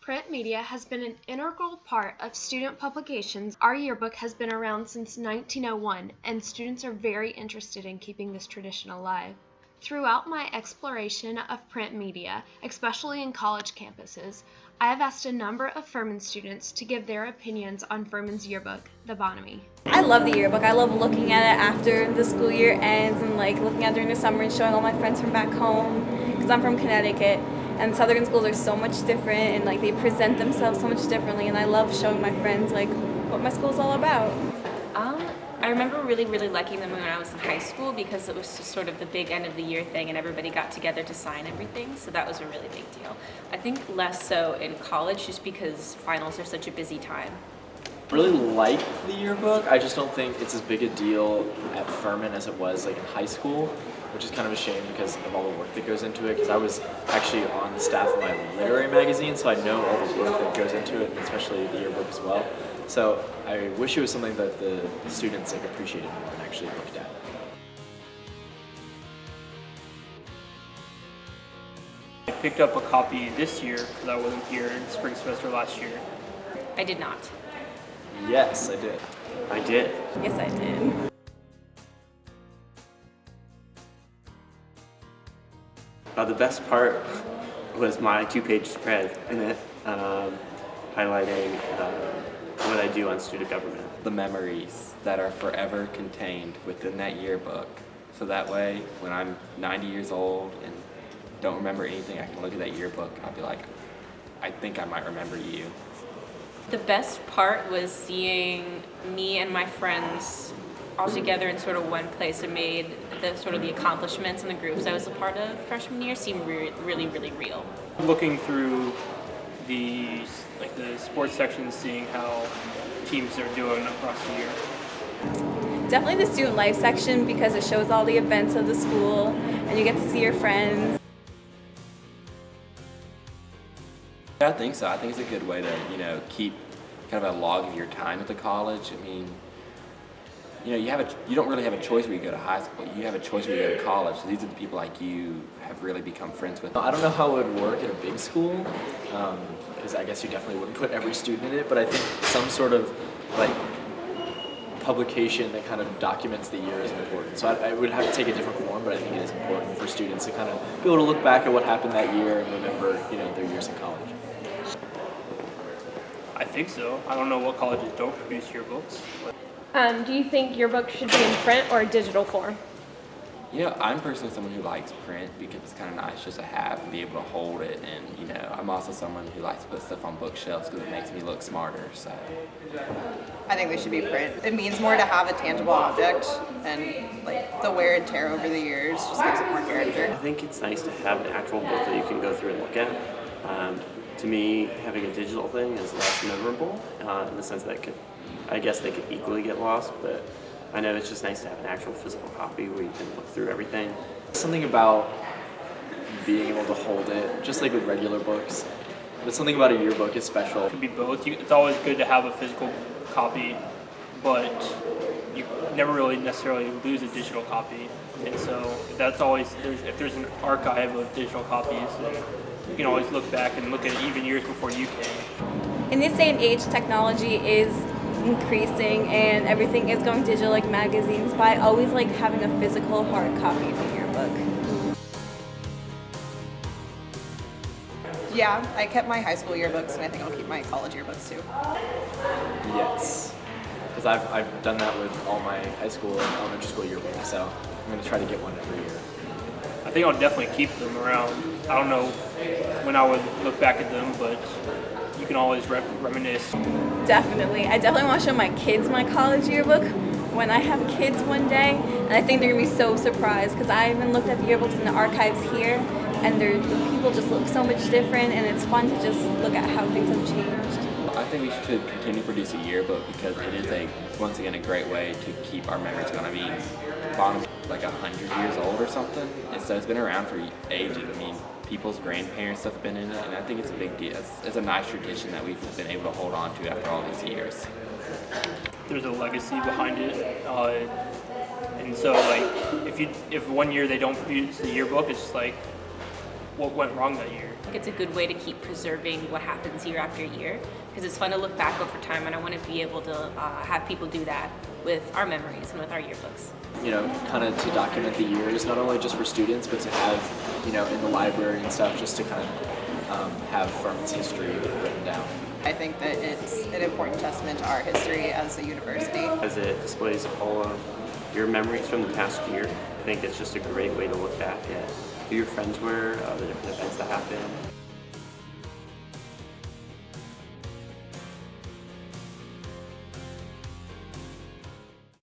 Print media has been an integral part of student publications. Our yearbook has been around since 1901, and students are very interested in keeping this tradition alive. Throughout my exploration of print media, especially in college campuses, I have asked a number of Furman students to give their opinions on Furman's yearbook, the Bonamy. I love the yearbook. I love looking at it after the school year ends and looking at it during the summer and showing all my friends from back home, because I'm from Connecticut and Southern schools are so much different and they present themselves so much differently, and I love showing my friends what my school's all about. I remember really liking them when I was in high school because it was just sort of the big end of the year thing and everybody got together to sign everything, so that was a really big deal. I think less so in college just because finals are such a busy time. I really like the yearbook. I just don't think it's as big a deal at Furman as it was in high school, which is kind of a shame because of all the work that goes into it, because I was actually on the staff of my literary magazine, so I know all the work that goes into it, especially the yearbook as well. So I wish it was something that the students appreciated more and actually looked at. I picked up a copy this year because I wasn't here in spring semester last year. I did not. Yes, I did. I did. Yes, I did. The best part was my 2-page spread in it, highlighting what I do on student government. The memories that are forever contained within that yearbook, so that way when I'm 90 years old and don't remember anything, I can look at that yearbook and I'll be like, I think I might remember you. The best part was seeing me and my friends all together in sort of one place. It made the accomplishments and the groups I was a part of freshman year seem really real. Looking through the sports section, seeing how teams are doing across the year. Definitely the student life section because it shows all the events of the school and you get to see your friends. I think so. I think it's a good way to, keep kind of a log of your time at the college. I mean, you don't really have a choice when you go to high school. You have a choice when you go to college. So these are the people like you have really become friends with. I don't know how it would work at a big school, because I guess you definitely wouldn't put every student in it, but I think some sort of publication that kind of documents the year is important. So I would have to take a different form, but I think it is important for students to kind of be able to look back at what happened that year and remember, their years in college. I think so. I don't know what colleges don't produce yearbooks. Do you think yearbook should be in print or digital form? I'm personally someone who likes print because it's kind of nice just to have and be able to hold it. And, I'm also someone who likes to put stuff on bookshelves because it makes me look smarter. So I think they should be print. It means more to have a tangible object, and the wear and tear over the years just gives it more character. I think it's nice to have an actual book that you can go through and look at. To me, having a digital thing is less memorable in the sense that I guess they could equally get lost, but I know it's just nice to have an actual physical copy where you can look through everything. Something about being able to hold it, just like with regular books, but something about a yearbook is special. It could be both. It's always good to have a physical copy, but you never really necessarily lose a digital copy. And so if there's an archive of digital copies, then you can always look back and look at it even years before you came. In this day and age, technology is increasing and everything is going digital like magazines, but I always like having a physical hard copy of the yearbook. Yeah, I kept my high school yearbooks, and I think I'll keep my college yearbooks too. Yes, because I've done that with all my high school and elementary school yearbooks, so I'm going to try to get one every year. I think I'll definitely keep them around. I don't know when I would look back at them, but you can always reminisce. Definitely. I definitely want to show my kids my college yearbook when I have kids one day, and I think they're going to be so surprised because I even looked at the yearbooks in the archives here, and the people just look so much different, and it's fun to just look at how things have changed. I think we should continue to produce a yearbook because it is once again a great way to keep our memories going. I mean, Bonham's 100 years old or something, and so it's been around for ages. I mean, people's grandparents have been in it, and I think it's a big deal. It's a nice tradition that we've been able to hold on to after all these years. There's a legacy behind it, and so if one year they don't produce the yearbook, it's just what went wrong that year. think it's a good way to keep preserving what happens year after year, because it's fun to look back over time, and I want to be able to have people do that with our memories and with our yearbooks. You know, kind of to document the years, not only just for students, but to have, you know, in the library and stuff, just to kind of have Furman's history written down. I think that it's an important testament to our history as a university. As it displays all of your memories from the past year, I think it's just a great way to look back at who your friends were, the different events that happened.